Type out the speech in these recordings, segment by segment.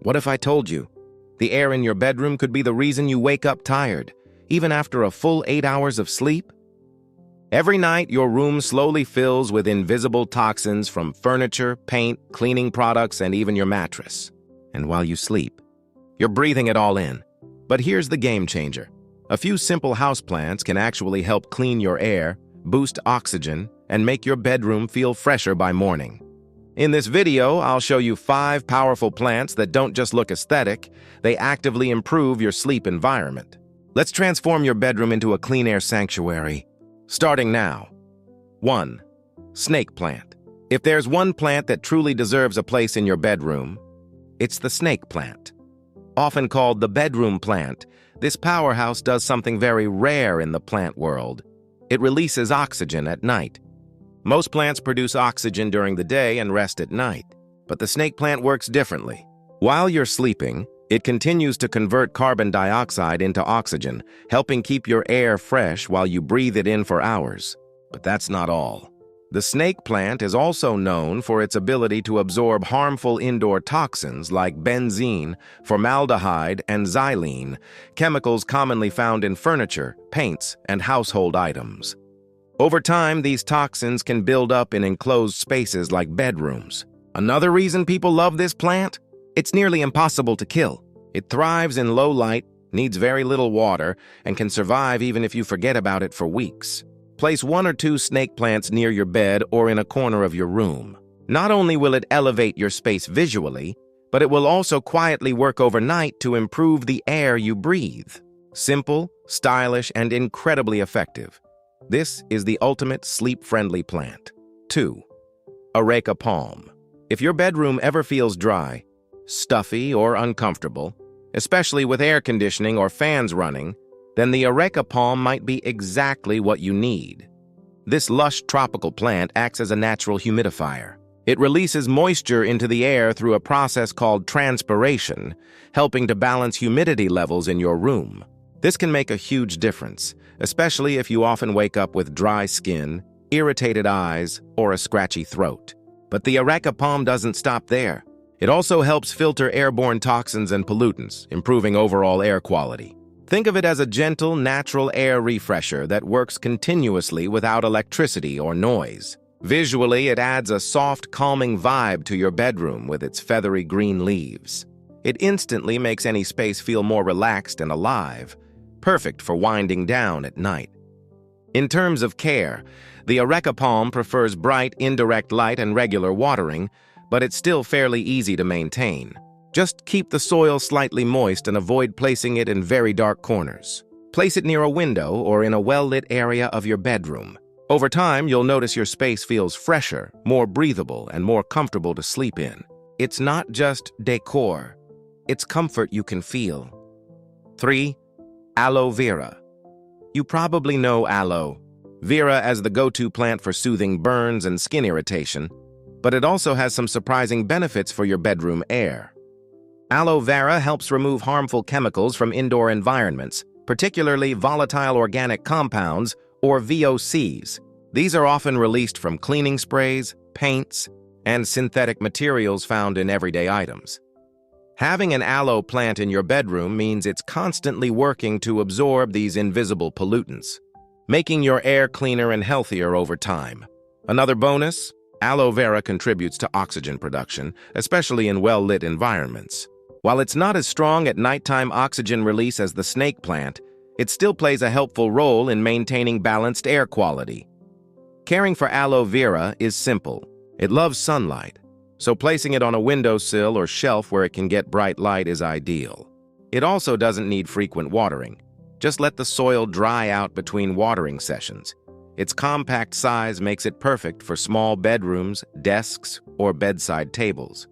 What if I told you? The air in your bedroom could be the reason you wake up tired, even after a full 8 hours of sleep? Every night, your room slowly fills with invisible toxins from furniture, paint, cleaning products, and even your mattress. And while you sleep, you're breathing it all in. But here's the game changer. A few simple houseplants can actually help clean your air, boost oxygen, and make your bedroom feel fresher by morning. In this video, I'll show you 5 powerful plants that don't just look aesthetic, they actively improve your sleep environment. Let's transform your bedroom into a clean air sanctuary. Starting now. 1. Snake plant. If there's one plant that truly deserves a place in your bedroom, it's the snake plant. Often called the bedroom plant, this powerhouse does something very rare in the plant world. It releases oxygen at night. Most plants produce oxygen during the day and rest at night, but the snake plant works differently. While you're sleeping, it continues to convert carbon dioxide into oxygen, helping keep your air fresh while you breathe it in for hours. But that's not all. The snake plant is also known for its ability to absorb harmful indoor toxins like benzene, formaldehyde, and xylene, chemicals commonly found in furniture, paints, and household items. Over time, these toxins can build up in enclosed spaces like bedrooms. Another reason people love this plant? It's nearly impossible to kill. It thrives in low light, needs very little water, and can survive even if you forget about it for weeks. Place 1 or 2 snake plants near your bed or in a corner of your room. Not only will it elevate your space visually, but it will also quietly work overnight to improve the air you breathe. Simple, stylish, and incredibly effective. This is the ultimate sleep-friendly plant. 2. Areca Palm. If your bedroom ever feels dry, stuffy, or uncomfortable, especially with air conditioning or fans running, then the Areca Palm might be exactly what you need. This lush tropical plant acts as a natural humidifier. It releases moisture into the air through a process called transpiration, helping to balance humidity levels in your room. This can make a huge difference, especially if you often wake up with dry skin, irritated eyes, or a scratchy throat. But the Areca Palm doesn't stop there. It also helps filter airborne toxins and pollutants, improving overall air quality. Think of it as a gentle, natural air refresher that works continuously without electricity or noise. Visually, it adds a soft, calming vibe to your bedroom with its feathery green leaves. It instantly makes any space feel more relaxed and alive, perfect for winding down at night. In terms of care, the Areca Palm prefers bright, indirect light and regular watering, but it's still fairly easy to maintain. Just keep the soil slightly moist and avoid placing it in very dark corners. Place it near a window or in a well-lit area of your bedroom. Over time, you'll notice your space feels fresher, more breathable, and more comfortable to sleep in. It's not just decor, it's comfort you can feel. 3. Aloe Vera. You probably know aloe vera as the go-to plant for soothing burns and skin irritation, but it also has some surprising benefits for your bedroom air. Aloe vera helps remove harmful chemicals from indoor environments, particularly volatile organic compounds, or VOCs. These are often released from cleaning sprays, paints, and synthetic materials found in everyday items. Having an aloe plant in your bedroom means it's constantly working to absorb these invisible pollutants, making your air cleaner and healthier over time. Another bonus, aloe vera contributes to oxygen production, especially in well-lit environments. While it's not as strong at nighttime oxygen release as the snake plant, it still plays a helpful role in maintaining balanced air quality. Caring for aloe vera is simple. It loves sunlight, so placing it on a windowsill or shelf where it can get bright light is ideal. It also doesn't need frequent watering. Just let the soil dry out between watering sessions. Its compact size makes it perfect for small bedrooms, desks, or bedside tables.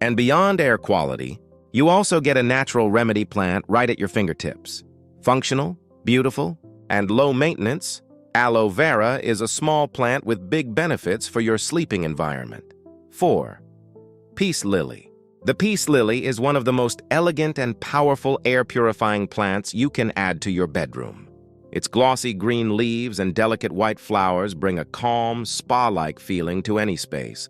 And beyond air quality, you also get a natural remedy plant right at your fingertips. Functional, beautiful, and low maintenance, aloe vera is a small plant with big benefits for your sleeping environment. 4. Peace lily. The peace lily is one of the most elegant and powerful air-purifying plants you can add to your bedroom. Its glossy green leaves and delicate white flowers bring a calm, spa-like feeling to any space.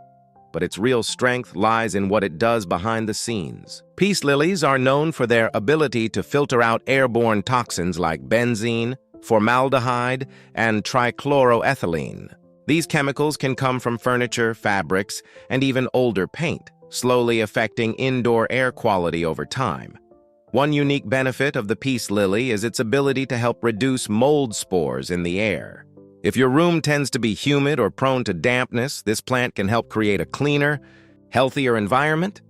but its real strength lies in what it does behind the scenes. Peace lilies are known for their ability to filter out airborne toxins like benzene, formaldehyde, and trichloroethylene. These chemicals can come from furniture, fabrics, and even older paint, slowly affecting indoor air quality over time. One unique benefit of the peace lily is its ability to help reduce mold spores in the air. If your room tends to be humid or prone to dampness, this plant can help create a cleaner, healthier environment.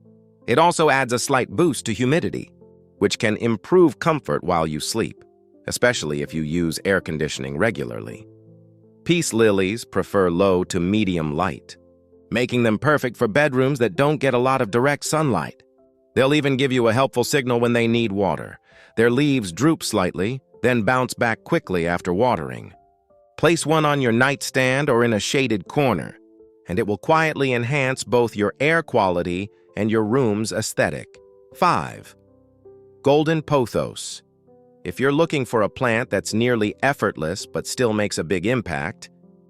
It also adds a slight boost to humidity, which can improve comfort while you sleep, especially if you use air conditioning regularly. Peace lilies prefer low to medium light, making them perfect for bedrooms that don't get a lot of direct sunlight. They'll even give you a helpful signal when they need water. Their leaves droop slightly, then bounce back quickly after watering. Place one on your nightstand or in a shaded corner, and it will quietly enhance both your air quality and your room's aesthetic. 5. Golden Pothos. If you're looking for a plant that's nearly effortless but still makes a big impact,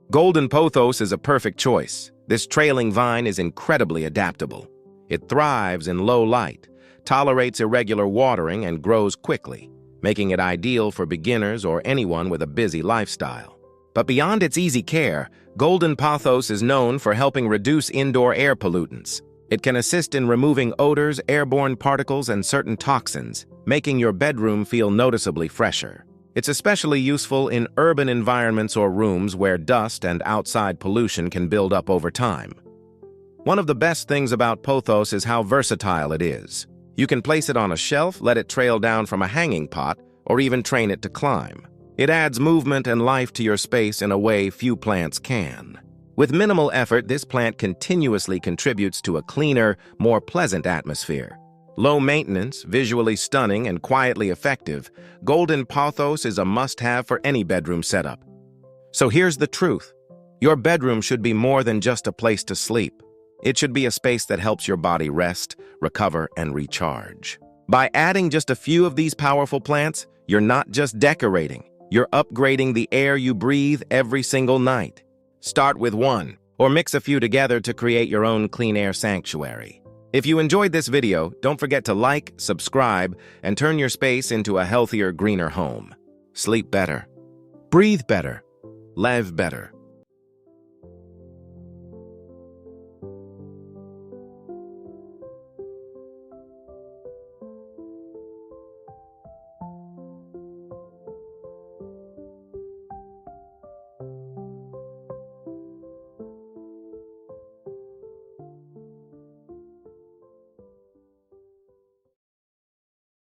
Golden Pothos is a perfect choice. This trailing vine is incredibly adaptable. It thrives in low light, tolerates irregular watering, and grows quickly, making it ideal for beginners or anyone with a busy lifestyle. But beyond its easy care, Golden Pothos is known for helping reduce indoor air pollutants. It can assist in removing odors, airborne particles, and certain toxins, making your bedroom feel noticeably fresher. It's especially useful in urban environments or rooms where dust and outside pollution can build up over time. One of the best things about Pothos is how versatile it is. You can place it on a shelf, let it trail down from a hanging pot, or even train it to climb. It adds movement and life to your space in a way few plants can. With minimal effort, this plant continuously contributes to a cleaner, more pleasant atmosphere. Low maintenance, visually stunning, and quietly effective, Golden Pothos is a must-have for any bedroom setup. So here's the truth. Your bedroom should be more than just a place to sleep. It should be a space that helps your body rest, recover, and recharge. By adding just a few of these powerful plants, you're not just decorating, you're upgrading the air you breathe every single night. Start with one, or mix a few together to create your own clean air sanctuary. If you enjoyed this video, don't forget to like, subscribe, and turn your space into a healthier, greener home. Sleep better. Breathe better. Live better.